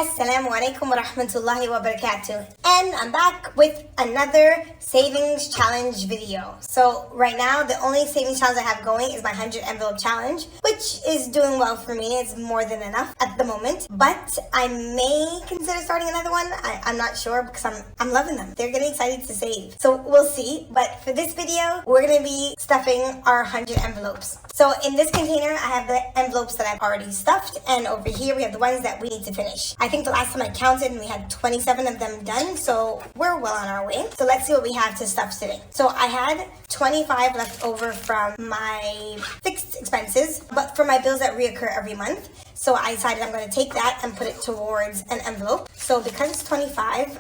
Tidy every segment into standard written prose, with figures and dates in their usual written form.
Assalamu alaikum wa rahmatullahi wa barakatuh. And I'm back with another savings challenge video. So right now, the only savings challenge I have going is my 100 envelope challenge, which is doing well for me. It's more than enough at the moment. But I may consider starting another one. I'm not sure because I'm loving them. They're getting excited to save. So we'll see. But for this video, we're going to be stuffing our 100 envelopes. So in this container, I have the envelopes that I've already stuffed. And over here, we have the ones that we need to finish. I think the last time I counted, we had 27 of them done. So we're well on our way. So let's see what we have to stuff today. So I had 25 left over from my fixed expenses, but for my bills that reoccur every month. So I decided I'm going to take that and put it towards an envelope. So because it's 25,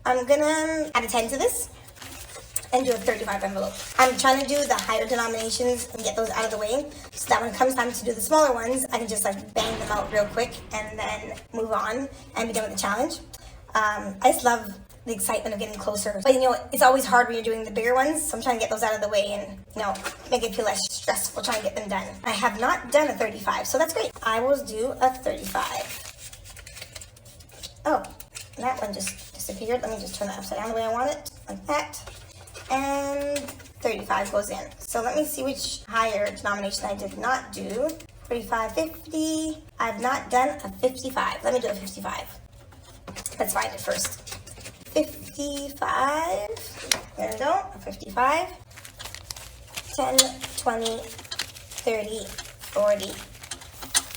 I'm going to add a 10 to this and do a 35 envelope. I'm trying to do the higher denominations and get those out of the way so that when it comes time to do the smaller ones, I can just like bang them out real quick and then move on and be done with the challenge. I just love the excitement of getting closer. But you know, it's always hard when you're doing the bigger ones, so I'm trying to get those out of the way and, you know, make it feel less stressful trying to get them done. I have not done a 35, so that's great. I will do a 35. Oh, that one just disappeared. Let me just turn that upside down the way I want it, like that. And 35 goes in. So let me see which higher denomination I did not do. 45, 50. I've not done a 55. Let me do a 55. Let's find it first. 55. There we go. A 55. 10, 20, 30, 40,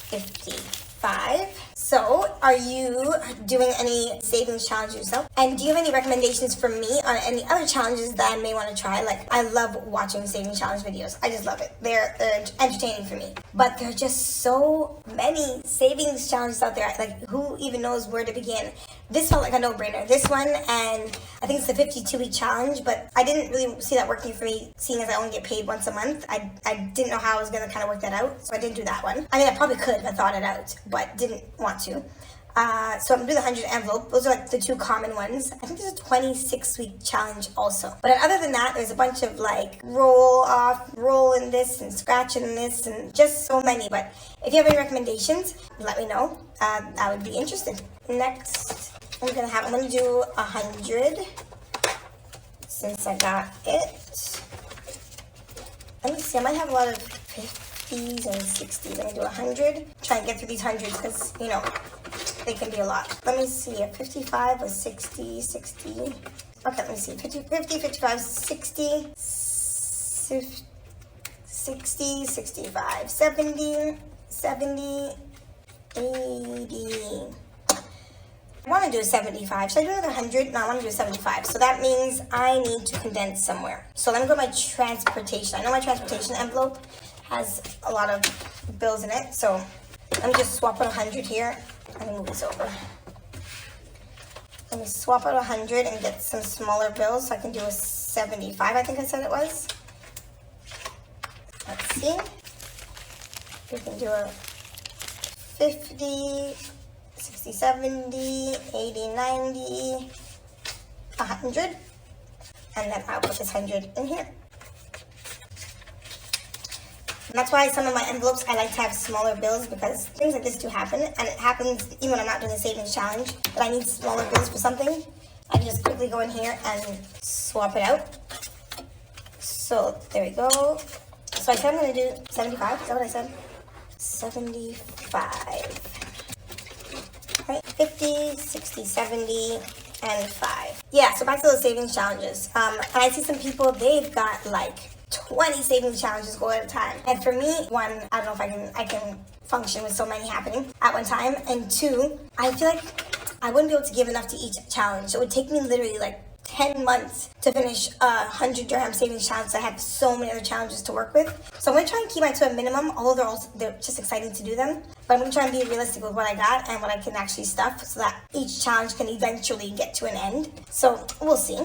55. So, are you doing any savings challenges yourself? And do you have any recommendations for me on any other challenges that I may want to try? Like, I love watching savings challenge videos. I just love it. They're entertaining for me. But there are just so many savings challenges out there. Like, who even knows where to begin? This felt like a no-brainer. This one, and I think it's the 52-week challenge, but I didn't really see that working for me, seeing as I only get paid once a month. I didn't know how I was going to kind of work that out, so I didn't do that one. I mean, I probably could if I thought it out, but didn't want to. So I'm doing the 100 envelope. Those are like the two common ones. I think there's a 26-week challenge also. But other than that, there's a bunch of like roll in this and scratch in this and just so many. But if you have any recommendations, let me know. I would be interested. Next, I'm gonna do 100 since I got it. Let me see, I might have a lot of 50s and 60s. Let me do 100. Try and get through these hundreds because, you know, they can be a lot. Let me see, a 55 was 60, 60. Okay, let me see, 50, 55, 60, 60, 65, 70, 70, 80. I want to do a 75. Should I do another 100? No, I want to do a 75. So that means I need to condense somewhere. So let me go to my transportation. I know my transportation envelope has a lot of bills in it. So let me just swap out 100 here. Let me move this over. Let me swap out 100 and get some smaller bills so I can do a 75, I think I said it was. Let's see. We can do a 50, 60, 70, 80, 90, 100. And then I'll put this 100 in here. And that's why some of my envelopes, I like to have smaller bills because things like this do happen. And it happens even when I'm not doing a savings challenge, that I need smaller bills for something. I can just quickly go in here and swap it out. So there we go. So I said I'm going to do 75. Is that what I said? 75. All right, 50, 60, 70, and 5. Yeah, so back to those savings challenges. And I see some people, they've got like 20 savings challenges go at a time. And for me, one, I don't know if I can function with so many happening at one time. And two, I feel like I wouldn't be able to give enough to each challenge. So it would take me literally like 10 months to finish a 100 dirham savings challenge. I have so many other challenges to work with. So I'm going to try and keep mine to a minimum, although they're just exciting to do them. But I'm going to try and be realistic with what I got and what I can actually stuff so that each challenge can eventually get to an end. So we'll see.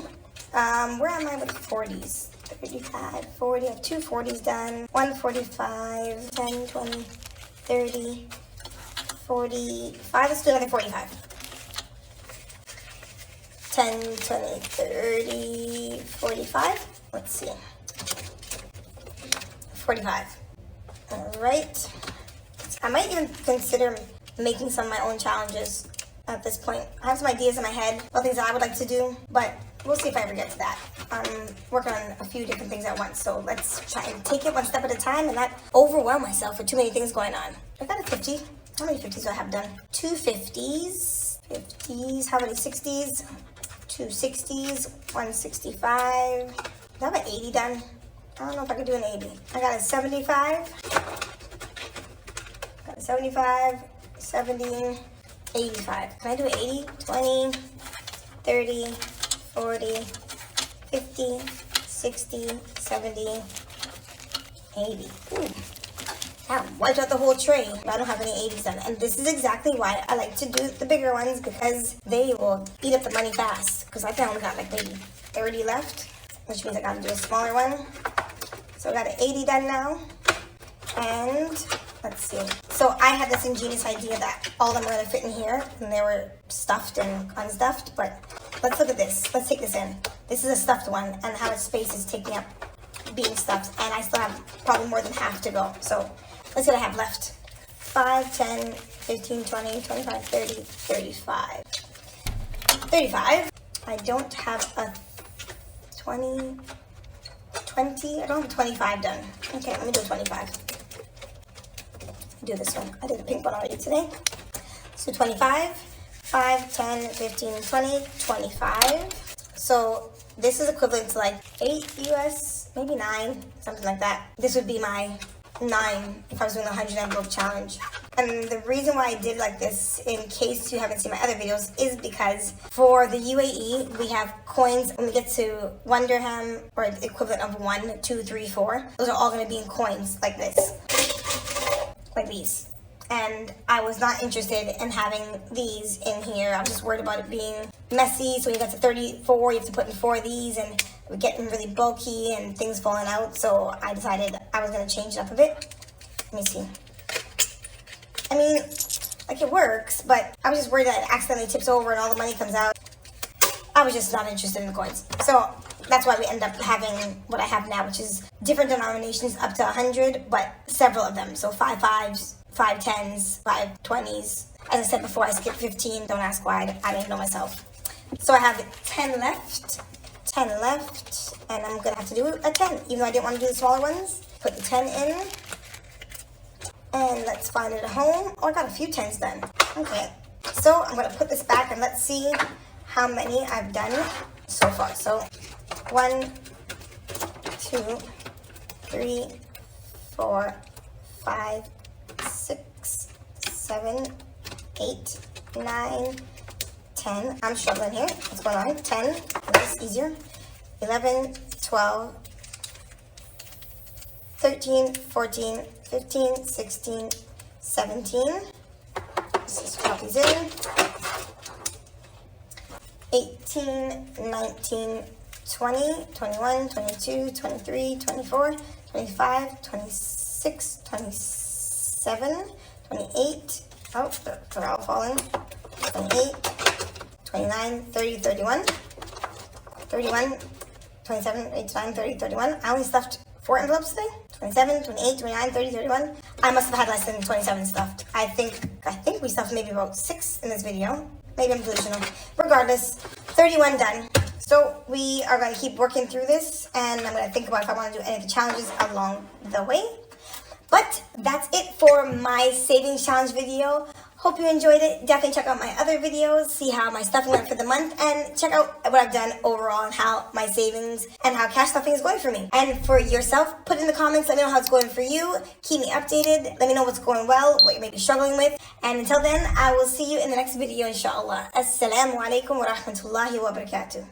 Where am I with 40s? 35, 40, I have two 40s done, 145, 10, 20, 30, 45, let's do another 45. 10, 20, 30, 45, let's see, 45. All right, I might even consider making some of my own challenges at this point. I have some ideas in my head about things that I would like to do, but we'll see if I ever get to that. I'm working on a few different things at once, so let's try and take it one step at a time and not overwhelm myself with too many things going on. I got a 50. How many 50s do I have done? 2 50s. 50s. How many 60s? 2 60s. 165. Do I have an 80 done? I don't know if I could do an 80. I got a 75. Got a 75. 70. 85. Can I do an 80? 20. 30. 40. 50. 60. 70. 80. Ooh. That wiped out the whole tray. I don't have any 80s done. And this is exactly why I like to do the bigger ones, because they will eat up the money fast. Because I think I only got like maybe 30 left, which means I gotta do a smaller one. So I got an 80 done now. And let's see. So I had this ingenious idea that all of them were gonna fit in here, and they were stuffed and unstuffed. But let's look at this. Let's take this in. This is a stuffed one, and how much space is taking up being stuffed. And I still have probably more than half to go. So let's see what I have left. 5, 10, 15, 20, 25, 30, 35. 35. I don't have a 20. I don't have a 25 done. Okay, let me do a 25. Do this one. I did the pink one already today. So 25. 5, 10, 15, 20, 25. So this is equivalent to like 8 US, maybe 9, something like that. This would be my 9 if I was doing the 100 envelope challenge. And the reason why I did like this, in case you haven't seen my other videos, is because for the UAE, we have coins. When we get to 1 dirham, or the equivalent of 1, 2, 3, 4, those are all going to be in coins like this, like these. And I was not interested in having these in here. I was just worried about it being messy. So when you got to 34, you have to put in 4 of these, and it would get really bulky and things falling out. So I decided I was going to change it up a bit. Let me see. I mean, like, it works, but I was just worried that it accidentally tips over and all the money comes out. I was just not interested in the coins. So that's why we end up having what I have now, which is different denominations up to 100, but several of them. So 5 5s, 5 10s, 5 20s. As I said before, I skipped 15. Don't ask why. I didn't know myself. So I have 10 left. 10 left. And I'm going to have to do a 10, even though I didn't want to do the smaller ones. Put the 10 in. And let's find it a home. Oh, I got a few 10s done. Okay. So I'm going to put this back, and let's see how many I've done so far. So 1, 2, 3, 4, 5, 6, 7, 8, 9, 10. I'm struggling here. What's going on? 10. This is easier. 11, 12, 13, 14, 15, 16, 17. Let's just drop these in. 18, 19, 20, 21, 22, 23, 24, 25, 26, 27, 28. Oh, they're all falling. 28, 29, 30, 31, 31, 27, 29, 30, 31. I only stuffed 4 envelopes today. 27, 28, 29, 30, 31. I must have had less than 27 stuffed. I think we stuffed maybe about 6 in this video. Maybe I'm delusional. Regardless, 31 done. So we are going to keep working through this, and I'm going to think about if I want to do any of the challenges along the way. But that's it for my savings challenge video. Hope you enjoyed it. Definitely check out my other videos, see how my stuffing went for the month, and check out what I've done overall and how my savings and how cash stuffing is going for me. And for yourself, put in the comments, let me know how it's going for you. Keep me updated. Let me know what's going well, what you may be struggling with. And until then, I will see you in the next video, inshallah. Assalamu alaikum wa rahmatullahi wa barakatuh.